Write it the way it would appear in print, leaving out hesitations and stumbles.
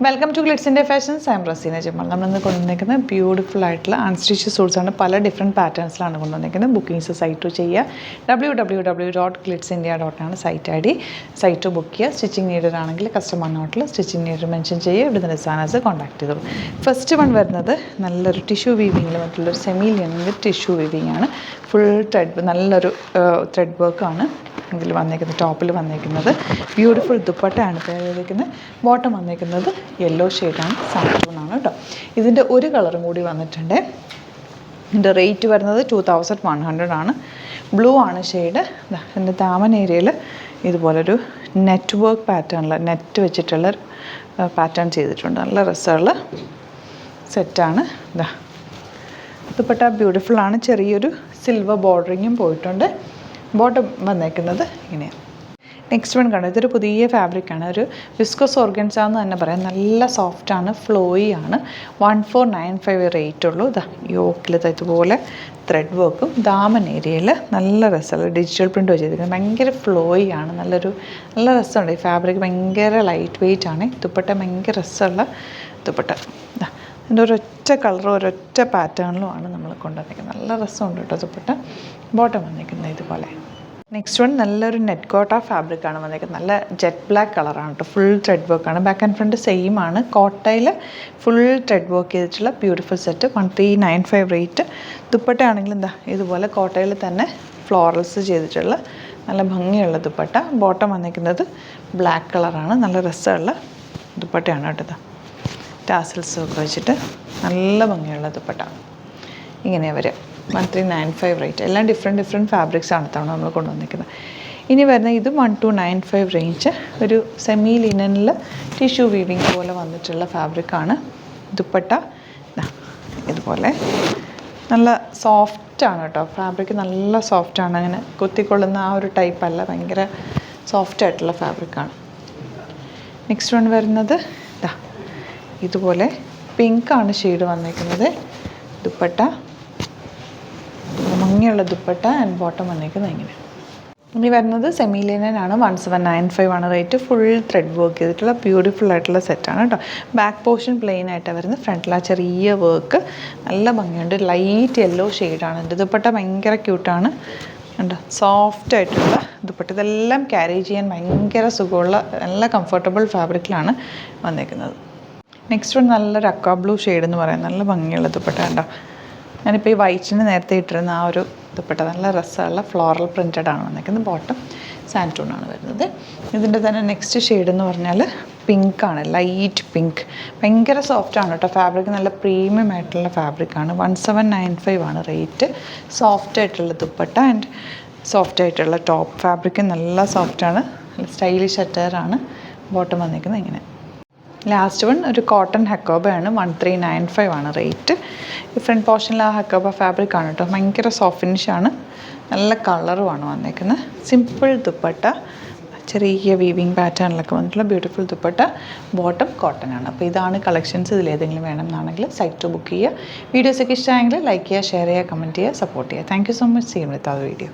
Welcome to Glitz India fashions. I'm Razeena Jamal. നമ്മളിന്ന് കൊണ്ടുവന്നിരിക്കുന്നത് beautiful ആയിട്ടുള്ള അൺസ്റ്റിച്ച് സൂട്ട്സാണ്. പല ഡിഫറെൻറ്റ് പാറ്റേൺസിലാണ് കൊണ്ടുവന്നിരിക്കുന്നത്. ബുക്കിങ്സ് സൈറ്റ് ചെയ്യുക. www.glitsindia.com സൈറ്റ് ഐ ഡി. സൈറ്റ് ബുക്ക് ചെയ്യുക. സ്റ്റിച്ചിങ് നീഡഡ് ആണെങ്കിൽ കസ്റ്റമർ നോട്ടിൽ സ്റ്റിച്ചിങ് നീഡർ മെൻഷൻ ചെയ്യുക. ഇവിടുന്ന് ഡിസൈനേഴ്സ് കോൺടാക്ട് ചെയ്തോളൂ. ഫസ്റ്റ് വൺ വരുന്നത് നല്ലൊരു ടിഷ്യൂ വീവിങ്ങിൽ മറ്റുള്ളൊരു സെമി ലിനൻ ടിഷ്യൂ വീവിങ് ആണ്. ഫുൾ ത്രെഡ്, നല്ലൊരു ത്രെഡ് വർക്കാണ് ഇതിൽ വന്നേക്കുന്നത്. ടോപ്പിൽ വന്നേക്കുന്നത് ബ്യൂട്ടിഫുൾ ദുപ്പട്ടയാണ് ചെയ്തിരിക്കുന്നത്. ബോട്ടം വന്നേക്കുന്നത് യെല്ലോ ഷെയ്ഡാണ്, സാൻഡൂണാണ് കേട്ടോ. ഇതിൻ്റെ ഒരു കളറും കൂടി വന്നിട്ടുണ്ട്. ഇതിൻ്റെ റേറ്റ് വരുന്നത് 2100 ആണ്. ബ്ലൂ ആണ് ഷെയ്ഡ്. എൻ്റെ ദാമൻ ഏരിയയിൽ ഇതുപോലൊരു നെറ്റ് വർക്ക് പാറ്റേണിൽ നെറ്റ് വെച്ചിട്ടുള്ള പാറ്റേൺ ചെയ്തിട്ടുണ്ട്. നല്ല രസമുള്ള സെറ്റാണ്. ദുപ്പട്ട ബ്യൂട്ടിഫുള്ളാണ്. ചെറിയൊരു സിൽവർ ബോർഡറിങ്ങും പോയിട്ടുണ്ട്. ബോട്ടം വന്നേക്കുന്നത് ഇങ്ങനെയാണ്. നെക്സ്റ്റ് വൺ കാണാം. ഇതൊരു പുതിയ ഫാബ്രിക്കാണ്. ഒരു വിസ്കോസ് ഓർഗൻസ എന്ന് തന്നെ പറയാം. നല്ല സോഫ്റ്റാണ്, ഫ്ലോയി ആണ്. 1495 റേറ്റ് ഉള്ളൂ. യോക്കിൽ ഇതുപോലെ ത്രെഡ് വർക്കും ദാമൻ ഏരിയയിൽ നല്ല രസമുള്ള ഡിജിറ്റൽ പ്രിൻ്റ് ചെയ്തിരിക്കുന്നത്. ഭയങ്കര ഫ്ലോയി ആണ്. നല്ല രസമുണ്ട്. ഈ ഫാബ്രിക് ഭയങ്കര ലൈറ്റ് വെയ്റ്റ് ആണ്. ദുപ്പട്ട ഭയങ്കര രസമുള്ള ദുപ്പട്ട. അതിൻ്റെ ഒരൊറ്റ കളറും ഒരൊറ്റ പാറ്റേണിലുമാണ് നമ്മൾ കൊണ്ടുവന്നിരിക്കുന്നത്. നല്ല രസമുണ്ട് കേട്ടോ ദുപ്പട്ട. ബോട്ടം വന്നിരിക്കുന്നത് ഇതുപോലെ. നെക്സ്റ്റ് വൺ നല്ലൊരു നെറ്റ് കോട്ട ഫാബ്രിക്കാണ് വന്നിരിക്കുന്നത്. നല്ല ജെറ്റ് ബ്ലാക്ക് കളറാണ് കേട്ടോ. ഫുൾ ത്രെഡ് വർക്കാണ്. ബാക്ക് ആൻഡ് ഫ്രണ്ട് സെയിം ആണ്. കോട്ടയിൽ ഫുൾ ത്രെഡ് വർക്ക് ചെയ്തിട്ടുള്ള ബ്യൂട്ടിഫുൾ സെറ്റ്. 1395 റേറ്റ്. ദുപ്പട്ടയാണെങ്കിൽ ഇതുപോലെ കോട്ടയിൽ തന്നെ ഫ്ലോറൽസ് ചെയ്തിട്ടുള്ള നല്ല ഭംഗിയുള്ള ദുപ്പട്ട. ബോട്ടം വന്നിരിക്കുന്നത് ബ്ലാക്ക് കളറാണ്. നല്ല രസമുള്ള ദുപ്പട്ടയാണ് കേട്ടോ. ടാസൽസ് ഒക്കെ വെച്ചിട്ട് നല്ല ഭംഗിയുള്ള ദുപ്പട്ട. ഇങ്ങനെയാണ് വരിക. 1395 റേറ്റ്. എല്ലാം ഡിഫറെൻറ്റ് ഫാബ്രിക്സ് ആണ് തവണ നമ്മൾ കൊണ്ടുവന്നിരിക്കുന്നത്. ഇനി വരുന്ന ഇത് 1295 റേഞ്ച്. ഒരു സെമി ലിനനിൽ ടിഷ്യൂ വീവിങ് പോലെ വന്നിട്ടുള്ള ഫാബ്രിക്കാണ്. ദുപ്പട്ട ഇതുപോലെ നല്ല സോഫ്റ്റാണ് കേട്ടോ. ഫാബ്രിക് നല്ല സോഫ്റ്റാണ്. അങ്ങനെ കുത്തിക്കൊള്ളുന്ന ആ ഒരു ടൈപ്പല്ല. ഭയങ്കര സോഫ്റ്റായിട്ടുള്ള ഫാബ്രിക്കാണ്. നെക്സ്റ്റ് വൺ വരുന്നത് ഇതുപോലെ പിങ്കാണ് ഷെയ്ഡ് വന്നിരിക്കുന്നത്. ദുപ്പട്ട ഭംഗിയുള്ള ദുപ്പട്ട. ആൻഡ് ബോട്ടം വന്നിരിക്കുന്നത് ഇങ്ങനെ. ഇനി വരുന്നത് സെമി ലിനനാണ്. 1795 ആണ് റേറ്റ്. ഫുൾ ത്രെഡ് വർക്ക് ചെയ്തിട്ടുള്ള ബ്യൂട്ടിഫുൾ ആയിട്ടുള്ള സെറ്റാണ് കേട്ടോ. ബാക്ക് പോർഷൻ പ്ലെയിൻ ആയിട്ടാണ് വരുന്നത്. ഫ്രണ്ടിൽ ആ ചെറിയ വർക്ക് നല്ല ഭംഗിയുണ്ട്. ലൈറ്റ് യെല്ലോ ഷെയ്ഡാണ്. എൻ്റെ ദുപ്പട്ട ഭയങ്കര ക്യൂട്ടാണ്. ഉണ്ട് സോഫ്റ്റ് ആയിട്ടുള്ള ദുപ്പട്ട. ഇതെല്ലാം ക്യാരി ചെയ്യാൻ ഭയങ്കര സുഖമുള്ള നല്ല കംഫർട്ടബിൾ ഫാബ്രിക്കിലാണ് വന്നിരിക്കുന്നത്. നെക്സ്റ്റ് വൺ നല്ലൊരു അക്വാ ബ്ലൂ ഷെയ്ഡ് എന്ന് പറയാം. നല്ല ഭംഗിയുള്ള ദുപ്പട്ട ഉണ്ടോ. ഞാനിപ്പോൾ ഈ വൈറ്റിന് നേരത്തെ ഇട്ടിരുന്ന ആ ഒരു ദുപ്പട്ട നല്ല രസമുള്ള ഫ്ലോറൽ പ്രിൻറ്റഡ് ആണ് വന്നിരിക്കുന്നത്. ബോട്ടം സാൻറ്റൂണാണ് വരുന്നത്. ഇതിൻ്റെ തന്നെ നെക്സ്റ്റ് ഷെയ്ഡ് എന്ന് പറഞ്ഞാൽ പിങ്കാണ്. Light pink. ഭയങ്കര സോഫ്റ്റാണ് കേട്ടോ. ഫാബ്രിക് നല്ല പ്രീമിയം ആയിട്ടുള്ള ഫാബ്രിക്കാണ്. 1795 ആണ് റേറ്റ്. സോഫ്റ്റ് ആയിട്ടുള്ള ദുപ്പട്ട ആൻഡ് സോഫ്റ്റ് ആയിട്ടുള്ള ടോപ്പ്. ഫാബ്രിക് നല്ല സോഫ്റ്റാണ്. നല്ല സ്റ്റൈലിഷ് അറ്റയറാണ്. ബോട്ടം വന്നിരിക്കുന്നത് ഇങ്ങനെ. ലാസ്റ്റ് വൺ ഒരു കോട്ടൺ ഹക്കോബയാണ്. 1395 ആണ് റേറ്റ്. ഈ ഫ്രണ്ട് പോർഷനിൽ ആ ഹക്കോബ ഫാബ്രിക് ആണ് കേട്ടോ. ഭയങ്കര സോഫ്റ്റ് ഫിനിഷാണ്. നല്ല കളറുമാണ് വന്നേക്കുന്നത്. സിമ്പിൾ ദുപ്പട്ട. ചെറിയ വീവിങ് പാറ്റേണിലൊക്കെ വന്നിട്ടുള്ള ബ്യൂട്ടിഫുൾ ദുപ്പട്ട. ബോട്ടം കോട്ടൺ ആണ്. അപ്പോൾ ഇതാണ് കളക്ഷൻസ്. ഇതിലേതെങ്കിലും വേണം എന്നാണെങ്കിൽ സൈറ്റ് ബുക്ക് ചെയ്യുക. വീഡിയോസൊക്കെ ഇഷ്ടമായെങ്കിൽ ലൈക്ക് ചെയ്യുക, ഷെയർ ചെയ്യുക, കമൻറ്റ് ചെയ്യുക, സപ്പോർട്ട് ചെയ്യുക. Thank you so much. See you with ആ വീഡിയോ.